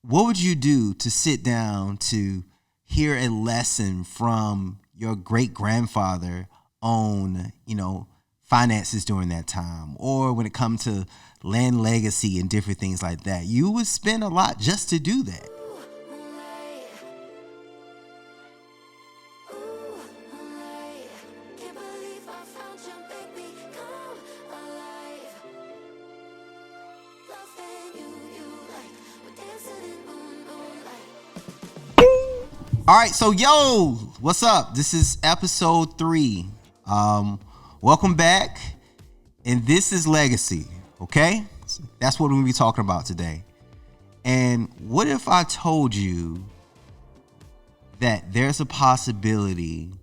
what would you do to sit down to hear a lesson from your great grandfather on, finances during that time, or when it comes to land legacy and different things like that? You would spend a lot just to do that. All right, so what's up? This is episode 3. Welcome back, and this is legacy. Okay, that's what we're gonna be talking about today. And what if I told you that there's a possibility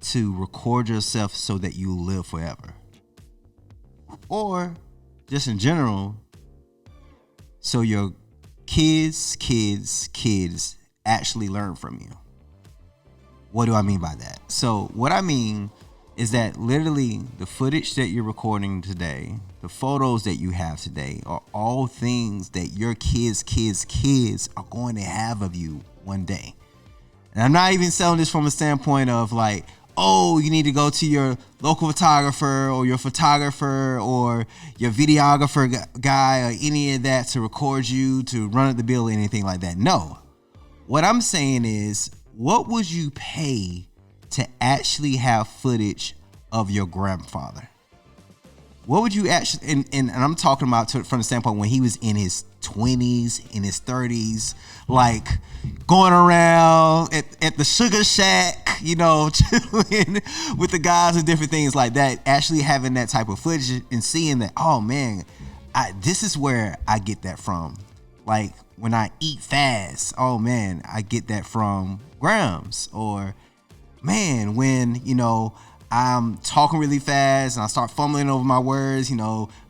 to record yourself so that you live forever, or just in general, so your kids actually learn from you? What do I mean by that? So what I mean is that literally the footage that you're recording today, the photos that you have today, are all things that your kids are going to have of you one day. And I'm not even selling this from a standpoint of like, oh, you need to go to your local photographer or your photographer or your videographer guy or any of that to record you, to run up the bill or anything like that. No. What I'm saying is, what would you pay to actually have footage of your grandfather? What would you actually, and I'm talking about from the standpoint when he was in his 20s, in his 30s, like going around at the sugar shack, chilling with the guys and different things like that, actually having that type of footage and seeing that, oh man, this is where I get that from. Like when I eat fast, oh man, I get that from Grams. Or man, when, I'm talking really fast and I start fumbling over my words,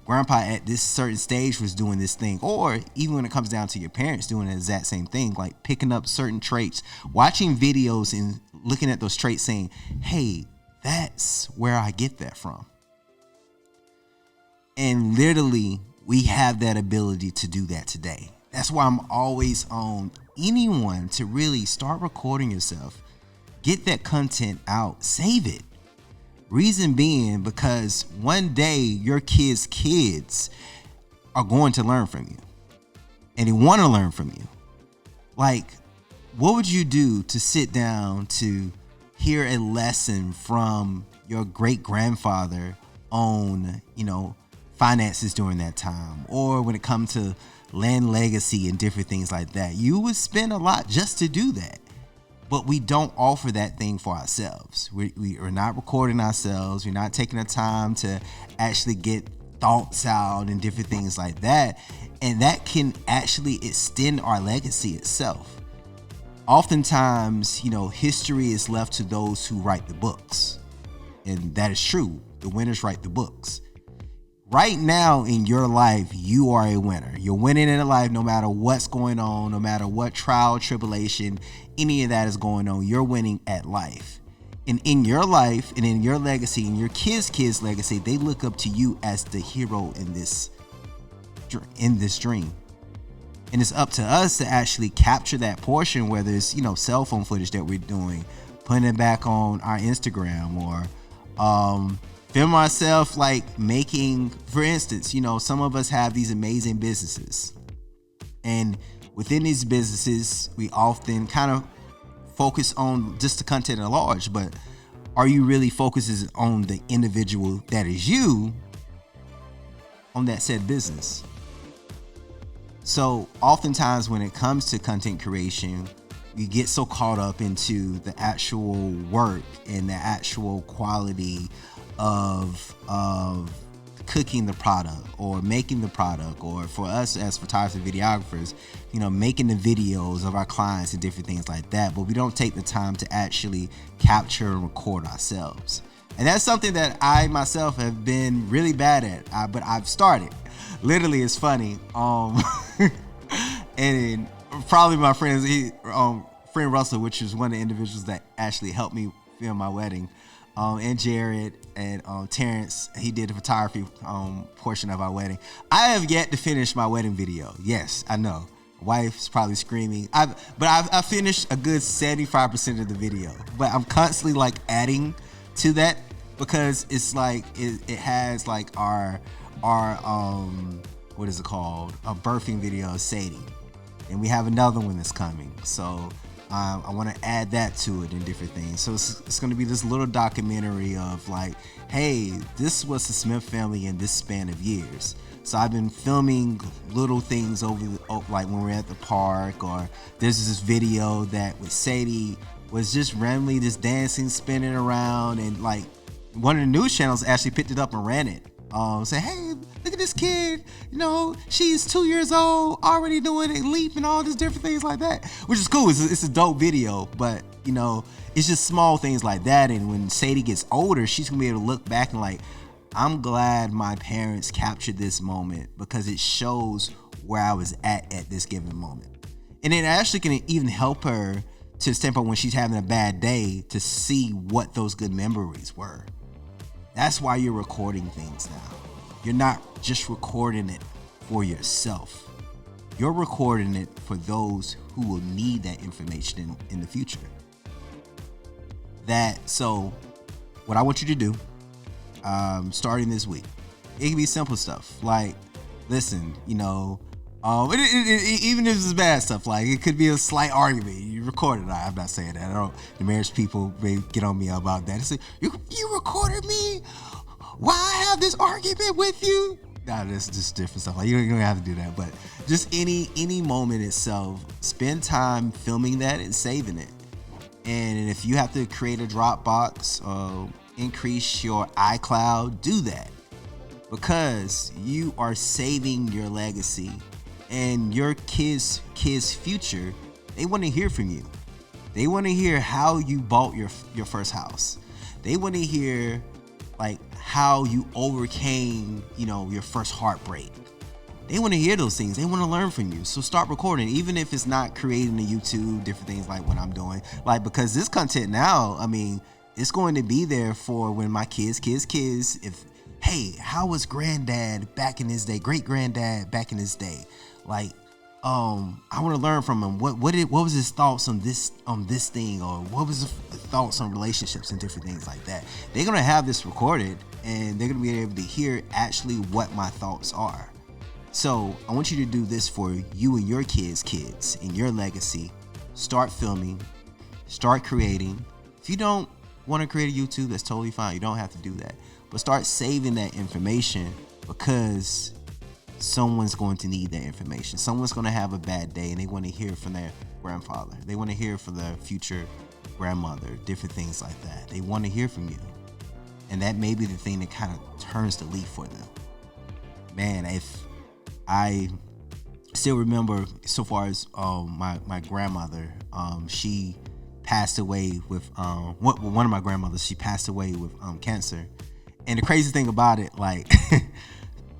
grandpa at this certain stage was doing this thing. Or even when it comes down to your parents doing the exact same thing, like picking up certain traits, watching videos and looking at those traits saying, hey, that's where I get that from. And literally, we have that ability to do that today. That's why I'm always on anyone to really start recording yourself. Get that content out. Save it. Reason being, because one day your kids are going to learn from you. And they want to learn from you. Like, what would you do to sit down to hear a lesson from your great grandfather on, finances during that time, or when it comes to land legacy and different things like that? You would spend a lot just to do that. But we don't offer that thing for ourselves. We are not recording ourselves. We're not taking the time to actually get thoughts out and different things like that. And that can actually extend our legacy itself. Oftentimes, history is left to those who write the books. And that is true. The winners write the books. Right now in your life, you are a winner. You're winning in life no matter what's going on, no matter what trial, tribulation, any of that is going on. You're winning at life. And in your life and in your legacy and your kids' legacy, they look up to you as the hero in this dream. And it's up to us to actually capture that portion, whether it's, cell phone footage that we're doing, putting it back on our Instagram, or film ourselves, like making, for instance, some of us have these amazing businesses. And within these businesses, we often kind of focus on just the content at large, but are you really focusing on the individual that is you on that said business? So oftentimes when it comes to content creation, we get so caught up into the actual work and the actual quality of cooking the product or making the product, or for us as photographers and videographers, making the videos of our clients and different things like that. But we don't take the time to actually capture and record ourselves. And that's something that I myself have been really bad at, but I've started. Literally, it's funny. And probably my friend Russell, which is one of the individuals that actually helped me film my wedding, and Jared and Terrence, he did the photography portion of our wedding. I have yet to finish my wedding video. Yes, I know. Wife's probably screaming. I finished a good 75% of the video, but I'm constantly like adding to that because it's like it has like our what is it called? A birthing video of Sadie, and we have another one that's coming. So I want to add that to it and different things. So it's going to be this little documentary of like, hey, this was the Smith family in this span of years. So I've been filming little things like when we're at the park, or there's this video that with Sadie was just randomly just dancing, spinning around, and like one of the news channels actually picked it up and ran it. Say, hey, look at this kid, you know, she's 2 years old, already doing it, leap and all these different things like that, which is cool. It's a dope video, but you know, it's just small things like that. And when Sadie gets older, she's gonna be able to look back and like, I'm glad my parents captured this moment because it shows where I was at this given moment. And it actually can even help her to the standpoint when she's having a bad day to see what those good memories were. That's why you're recording things now. You're not just recording it for yourself. You're recording it for those who will need that information in the future. So what I want you to do, starting this week, it can be simple stuff like, listen, you know, even if it's bad stuff, like it could be a slight argument, you record it. I'm not saying that. The marriage people may get on me about that. It's like, you recorded me? Why I have this argument with you? Nah, that's just different stuff. Like you don't have to do that, but just any moment itself, spend time filming that and saving it. And if you have to create a Dropbox, increase your iCloud, do that, because you are saving your legacy. And your kids' future, they want to hear from you. They want to hear how you bought your first house. They want to hear like how you overcame, you know, your first heartbreak. They want to hear those things. They want to learn from you. So start recording, even if it's not creating a YouTube, different things like what I'm doing. Like, because this content now, I mean, it's going to be there for when my kids, if, hey, how was granddad back in his day, great granddad back in his day? Like, I want to learn from him. What was his thoughts on this thing, or what was the thoughts on relationships and different things like that. They're gonna have this recorded, and they're gonna be able to hear actually what my thoughts are. So I want you to do this for you and your kids in your legacy. Start filming, start creating. If you don't want to create a YouTube, that's totally fine. You don't have to do that, but start saving that information, because someone's going to need that information. Someone's going to have a bad day and they want to hear from their grandfather. They want to hear from their future grandmother, different things like that. They want to hear from you. And that may be the thing that kind of turns the leaf for them. Man, if I still remember, so far as my grandmother, she passed away with, one of my grandmothers, she passed away with cancer. And the crazy thing about it, like,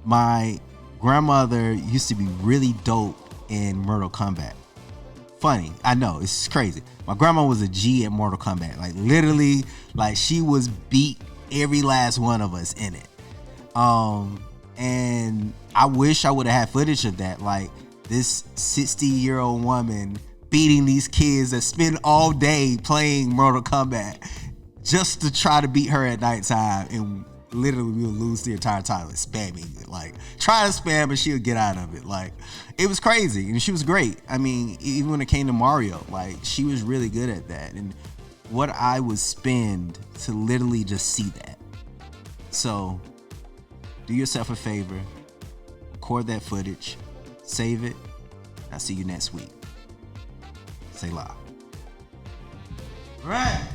my grandmother used to be really dope in Mortal Kombat. Funny, I know, it's crazy. My grandma was a G at Mortal Kombat. Like literally, like she was beat every last one of us in it. And I wish I would have had footage of that. Like this 60-year-old woman beating these kids that spend all day playing Mortal Kombat just to try to beat her at nighttime, and literally we'll lose the entire time, like spamming it, like try to spam and she'll get out of it. Like it was crazy, and she was great. I mean, even when it came to Mario, like she was really good at that, and what I would spend to literally just see that. So do yourself a favor, record that footage, save it. I'll see you next week. Say la. All right.